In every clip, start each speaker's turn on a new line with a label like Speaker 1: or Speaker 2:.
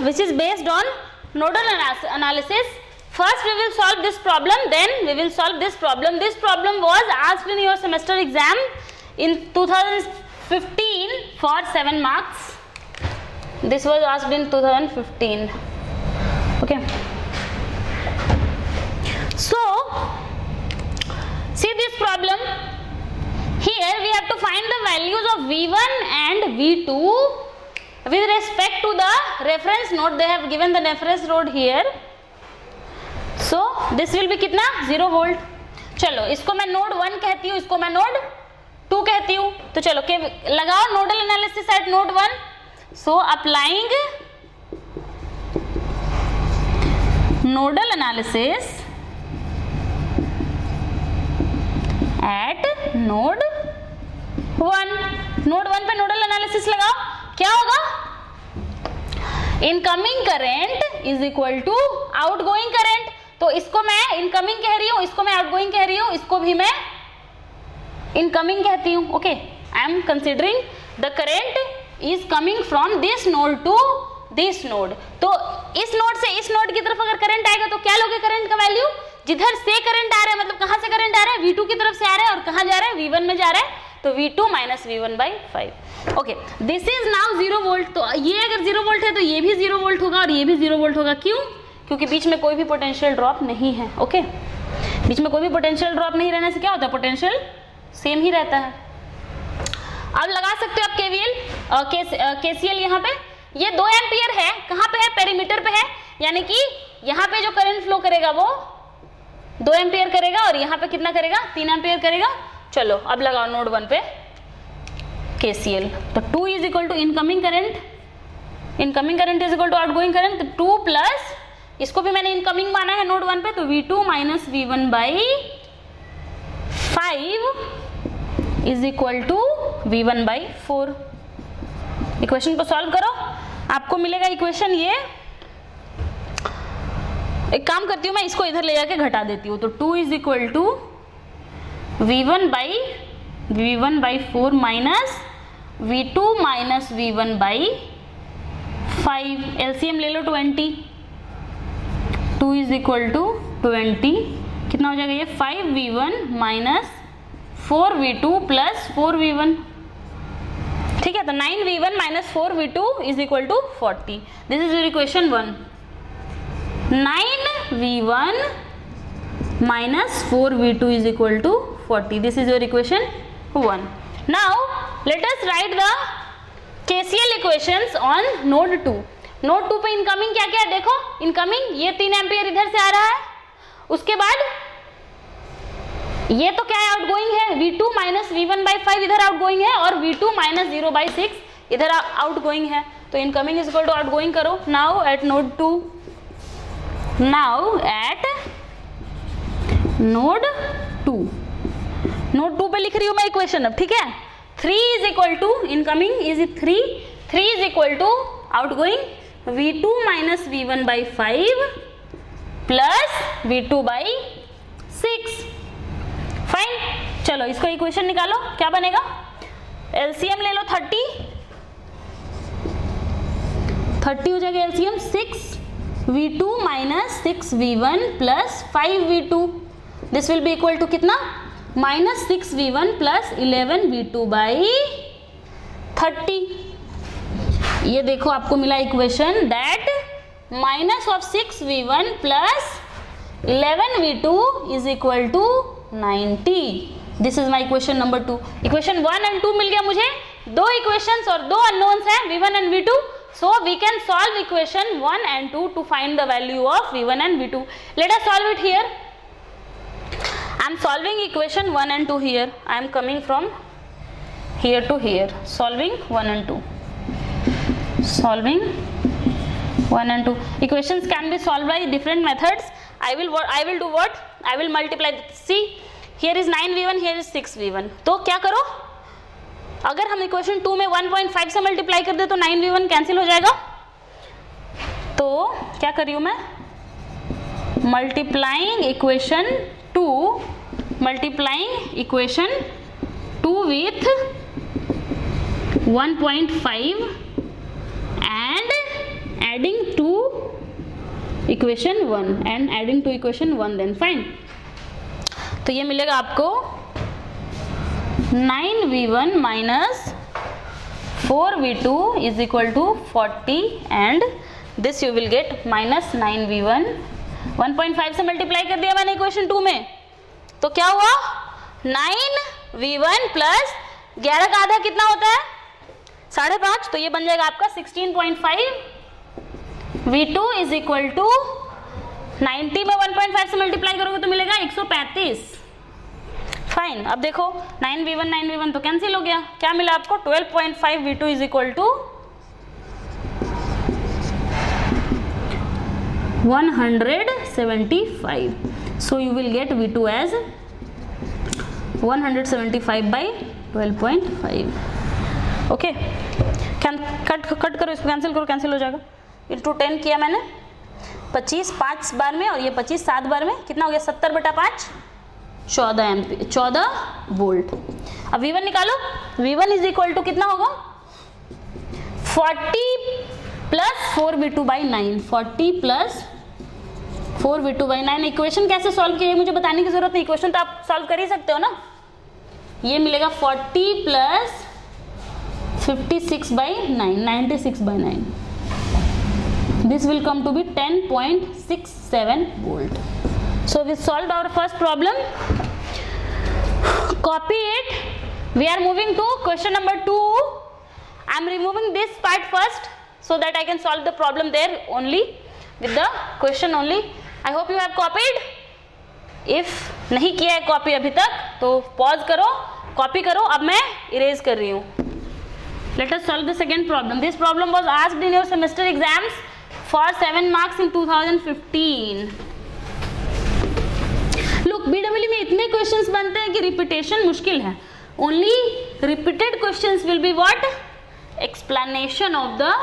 Speaker 1: which is based on nodal analysis. First we will solve this problem, then we will solve this problem. This problem was asked in your semester exam in 2015 for 7 marks. This was asked in 2015. Okay. So see this problem. Here we have to find the values of V1 and V2 with respect to the reference node. They have given the reference node here. So this will be कितना 0 volt. चलो इसको मैं node 1 कहती हूँ, इसको मैं node 2 कहती हूँ. तो चलो के लगाओ nodal analysis at node 1. So applying nodal analysis at node 1. Node 1 पे नोडल एनालिसिस लगाओ. क्या होगा? Incoming current is equal to outgoing current. तो इसको मैं इनकमिंग कह रही हूँ, इसको मैं आउटगोइंग कह रही हूँ, इसको भी मैं इनकमिंग कहती हूँ. Okay, I am considering the current is coming from this node to this node. तो इस नोड से इस नोड की तरफ अगर करंट आएगा तो क्या लोगे करंट का वैल्यू? जिधर से करंट आ रहा है, मतलब कहाँ से करंट आ रहा है? V2 की तरफ से आ रहा है. और कहाँ जा रहा है? V1 में जा रहा है. तो V2 minus V1/5. Okay, this is now 0 volt. तो ये अगर 0 वोल्ट है तो ये भी 0 वोल्ट होगा और ये भी 0 वोल्ट होगा. क्यों? क्योंकि बीच में कोई भी पोटेंशियल ड्रॉप नहीं है. ओके, बीच में कोई भी पोटेंशियल ड्रॉप नहीं रहने से क्या होता है? पोटेंशियल सेम ही रहता है. अब लगा सकते हो आप KCL यहाँ पे. ये 2 एम्पियर है. कहाँ पे है? पेरीमीटर पे है. यानी कि यहाँ पे जो करंट फ्लो करेगा वो 2 एम्पियर करेगा और यहाँ पे कितना करेगा? 3 एम्पियर करेगा. चलो अब लगाओ नोड 1 पे KCL. तो 2 is equal to incoming current, incoming current is equal to outgoing current. तो 2 प्लस इसको भी मैंने इनकमिंग माना है नोड 1 पे. तो V2 minus V1/5 is equal to V1/4. Equation को सॉल्व करो, आपको मिलेगा इक्वेशन ये. एक काम करती हूँ मैं, इसको इधर ले जाके घटा देती हूँ. तो 2 is equal to V1/4 minus V2 minus V1/5. LCM ले लो 20. 2 इज इक्वल टू 20. कितना हो जाएगा ये? 5V1 minus 4V2 plus 4V1. ठीक है, तो 9V1 minus 4V2 is equal to 40. This is your equation 1. 9V1 minus 4V2 is equal to 40. This is your equation 1. Now let us write the KCL equations on node 2. Node 2 पे incoming क्या क्या है? देखो incoming ये 3 ampere इधर से आ रहा है. उसके बाद ये तो क्या है? आउटगोइंग है. V2 माइनस V1/5 इधर आउटगोइंग है और V2 माइनस 0/6 इधर आउटगोइंग है. तो incoming is equal to outgoing करो. Now at node 2, now at node 2, node 2 पे लिख रही हूं मैं इक्वेशन अब. ठीक है, 3 is equal to incoming is 3 is equal to outgoing V2 minus V1/5 plus V2/6. Fine. चलो इसको इक्वेशन निकालो. क्या बनेगा? एलसीएम ले लो 30 हो जाएगा LCM. 6V2 minus 6V1 plus 5V2. This will be equal to कितना? Minus 6V1 plus 11V2/30. ये देखो आपको मिला equation that minus of 6V1 plus 11V2 is equal to 90. This is my equation number 2. Equation 1 and 2 मिल गया मुझे. 2 equations और 2 unknowns हैं V1 and V2. So we can solve equation 1 and 2 to find the value of V1 and V2. Let us solve it here. I am solving equation 1 and 2 here. I am coming from here to here. Solving 1 and 2. Solving 1 and 2. Equations can be solved by different methods. I will do what? I will multiply. See, here is 9V1, here is 6V1. तो क्या करो? अगर हम equation 2 में 1.5 से multiply कर दे तो 9V1 cancel हो जाएगा. तो क्या कर रही हूं मैं? Multiplying equation 2 with 1.5 and adding to equation 1 and adding to equation 1 then fine. तो ये मिलेगा आपको 9v1 minus 4v2 is equal to 40 and this you will get minus 9v1. 1.5 से मल्टीप्लाई कर दिया मैंने इक्वेशन 2 में, तो क्या हुआ 9v1 प्लस 11 का आधा कितना होता है 5.5, तो ये बन जाएगा आपका 16.5. v2 इज इक्वल टू 90 में 1.5 से मल्टीप्लाई करोगे तो मिलेगा 135. फाइन. अब देखो 9v1 तो कैंसिल हो गया, क्या मिला आपको 12.5. v2 is equal to 175. so you will get v2 as 175 by 12.5. Okay. Cut करो इसको, कैंसिल करो, कैंसिल हो जाएगा. इंटू 10 किया मैंने, 25 5 बार में और ये 25 7 बार में, कितना हो गया 70/5, 14 वोल्ट. अब v1 निकालो. v1 इज इक्वल टू कितना होगा 40 plus 4v2/9. 40 plus 4v2/9. Equation कैसे सॉल्व किया मुझे बताने की जरूरत नहीं, इक्वेशन तो आप सॉल्व कर ही सकते हो ना. ये मिलेगा 40 plus 56/9, 96/9. This will come to be 10.67 volt. So we solved our first problem. Copy it. We are moving to question number 2. I am removing this part first so that I can solve the problem there only with the question only. I hope you have copied. If नहीं किया है copy अभी तक तो pause करो, copy करो. अब मैं इरेज कर रही हूँ. Let us solve the second problem. This problem was asked in your semester exams for 7 marks in 2015. Look, BWL में इतने क्वेश्चंस बनते हैं कि रिपीटेशन मुश्किल है. Only repeated questions will be what? Explanation of the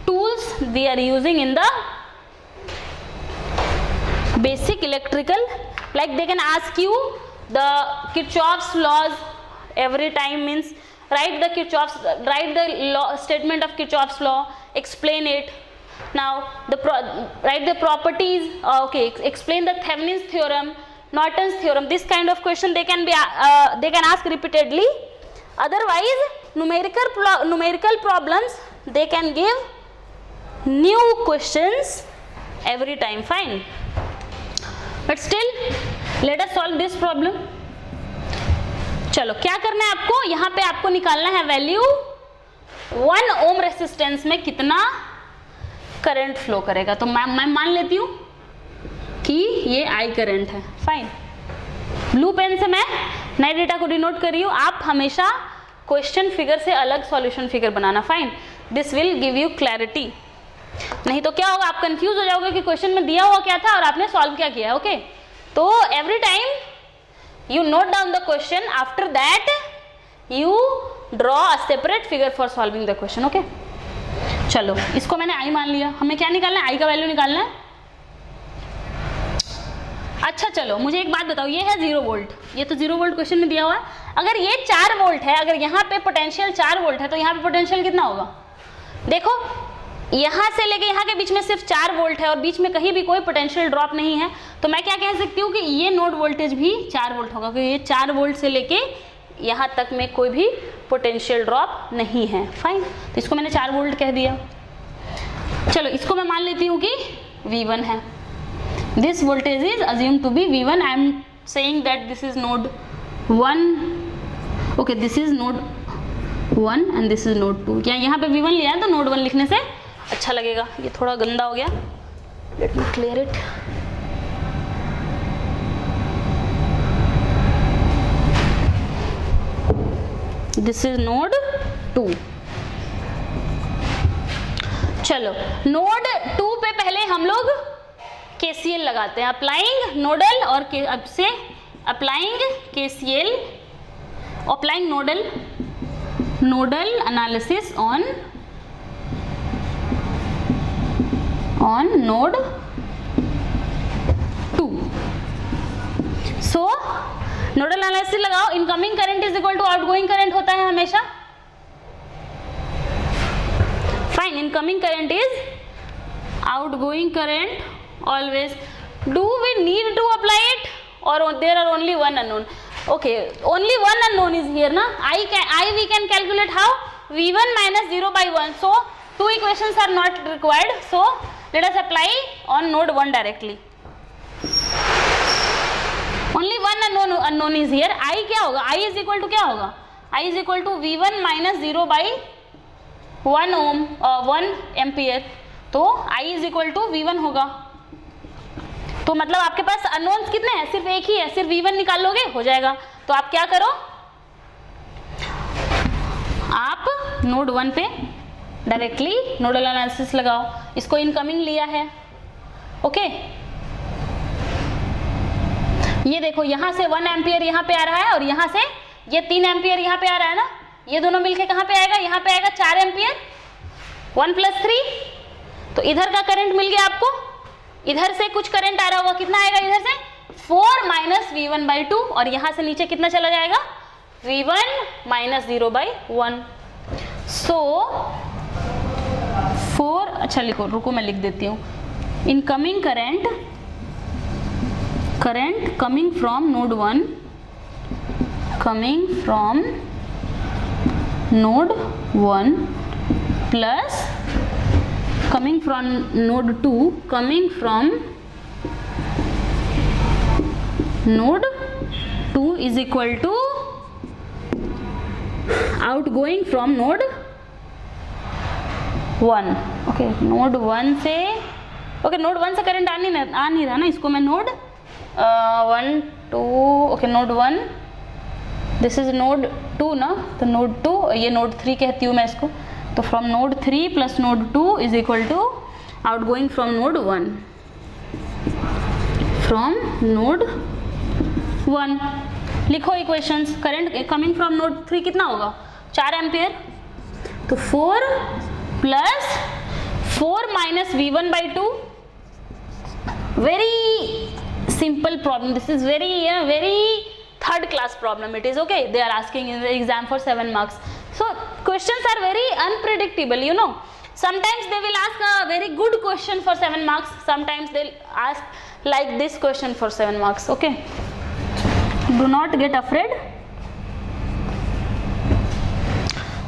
Speaker 1: tools we are using in the basic electrical. Like they can ask you the Kirchhoff's laws every time, means write the law, statement of Kirchhoff's law, explain it. Now write the properties. Okay, explain the Thevenin's theorem, Norton's theorem. This kind of question they can ask repeatedly. Otherwise numerical problems they can give new questions every time. Fine, but still let us solve this problem. चलो क्या करना है आपको, यहाँ पे आपको निकालना है वैल्यू 1 ओम रेसिस्टेंस में कितना करंट फ्लो करेगा. तो मैं मान लेती हूँ कि ये I करंट है. फाइन. ब्लू पेन से मैं नए डेटा को डिनोट कर रही हूँ. आप हमेशा क्वेश्चन फिगर से अलग solution figure banana. Fine. This will give you clarity. नहीं तो क्या होगा, आप कंफ्यूज हो जाओगे कि क्वेश्चन में दिया हुआ क्या था और आपने सॉल्व क्या किया. ओके. तो every time you note down the question, after that you draw a separate figure for solving the question. okay. चलो इसको मैंने I मान लिया. हमें क्या निकालना है, I का वैल्यू निकालना है. अच्छा चलो मुझे एक बात बताओ, ये है 0 वोल्ट, ये तो 0 वोल्ट क्वेश्चन में दिया हुआ है. अगर ये 4 वोल्ट है, अगर यहाँ पे पोटेंशियल 4 वोल्ट है तो यहाँ पे पोटेंशियल कितना होगा. देखो यहाँ से लेके यहाँ के बीच में सिर्फ 4 वोल्ट है और बीच में कहीं भी कोई पोटेंशियल ड्रॉप नहीं है, तो मैं क्या कह सकती हूँ कि ये नोड वोल्टेज भी 4 वोल्ट होगा, क्योंकि ये 4 वोल्ट से लेके यहाँ तक में कोई भी पोटेंशियल ड्रॉप नहीं है. फाइन. तो इसको मैंने 4 वोल्ट कह दिया. चलो इसको मैं मान लेती हूँ कि V1 है. This voltage is assume to be V1. I am saying that this is node 1. Okay, this is node 1 and this is node 2. क्या यहाँ पे V1 लिया है तो नोड 1 लिखने से अच्छा लगेगा. ये थोड़ा गंदा हो गया, let me clear it. This is node 2. चलो नोड 2 पे पहले हम लोग KCL लगाते हैं. अप्लाइंग नोडल और अब से applying KCL, applying nodal analysis on node 2. So nodal analysis लगाओ. Incoming current is equal to outgoing current होता है हमेशा. Fine. Incoming current is outgoing current always. Do we need to apply it or there are only one unknown? Okay, only one unknown is here na. I we can calculate how? V1 minus 0 by 1. So two equations are not required. So let us apply on node 1 directly. Only one unknown is here. I क्या होगा? I is equal to क्या होगा? I is equal to V1 minus 0 by 1 ohm 1 ampere. तो I is equal to V1 होगा. तो मतलब आपके पास unknowns कितने हैं? सिर्फ एक ही है. सिर्फ V1 निकाल लोगे हो जाएगा. तो आप क्या करो, आप नोड 1 पे डायरेक्टली नोडल एनालिसिस लगाओ. इसको इनकमिंग लिया है. ओके, ये देखो यहाँ से 1 एम्पियर यहाँ पे आ रहा है और यहाँ से ये 3 एम्पियर यहाँ पे आ रहा है ना. ये दोनों मिलके कहाँ पे आएगा? यहाँ पे आएगा 4 एम्पियर 1 + 3. तो इधर का करंट मिल गया आपको. इधर से कुछ करंट आ रहा होगा. कितना आएगा इधर से? 4 माइनस V1 by 2. और यहाँ से नीचे कितना चला जाएगा? V1 minus 0 by 1. सो 4, अच्छा लिखो, रुको मैं लिख देती हूँ. Incoming current coming from node 1 plus coming from node 2 coming from node 2 is equal to outgoing from node 1. Okay, node 1 से करंट आ नहीं रहा ना. इसको मैं node 1 2 okay node 1, this is node 2 ना. तो नोड 2, ये नोड 3 कहती हूँ मैं इसको. तो from node 3 plus node 2 is equal to outgoing from node 1. From node 1 लिखो equations. Current coming from node 3 कितना होगा? 4 एम्पियर. तो 4 plus 4 minus V1 by 2. Very simple problem. This is very third class problem. It is okay. They are asking in the exam for 7 marks. So questions are very unpredictable. You know, sometimes they will ask a very good question for 7 marks. Sometimes they'll ask like this question for 7 marks. Okay. Do not get afraid.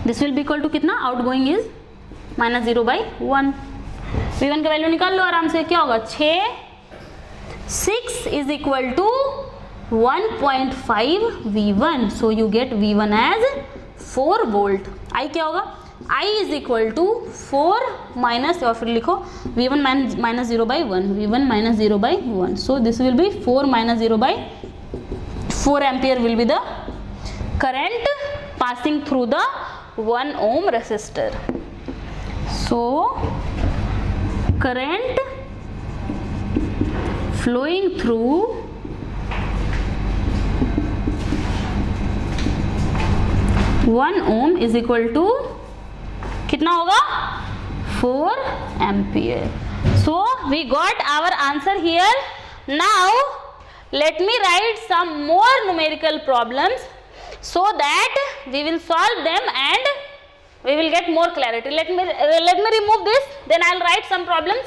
Speaker 1: This will be equal to कितना? Outgoing is minus 0 by 1. V1 का value निकाल लो आराम से. क्या होगा? 6 is equal to 1.5 V1. So you get V1 as 4 volt. I क्या होगा? I is equal to 4 minus, और फिर लिखो V1 minus 0 by 1. V1 minus 0 by 1. So this will be 4 minus 0 by 4 ampere will be the current passing through the 1 ohm resistor. So current flowing through 1 ohm is equal to कितना होगा? 4 ampere. So we got our answer here. Now let me write some more numerical problems so that we will solve them and we will get more clarity. Let me remove this, then I'll write some problems.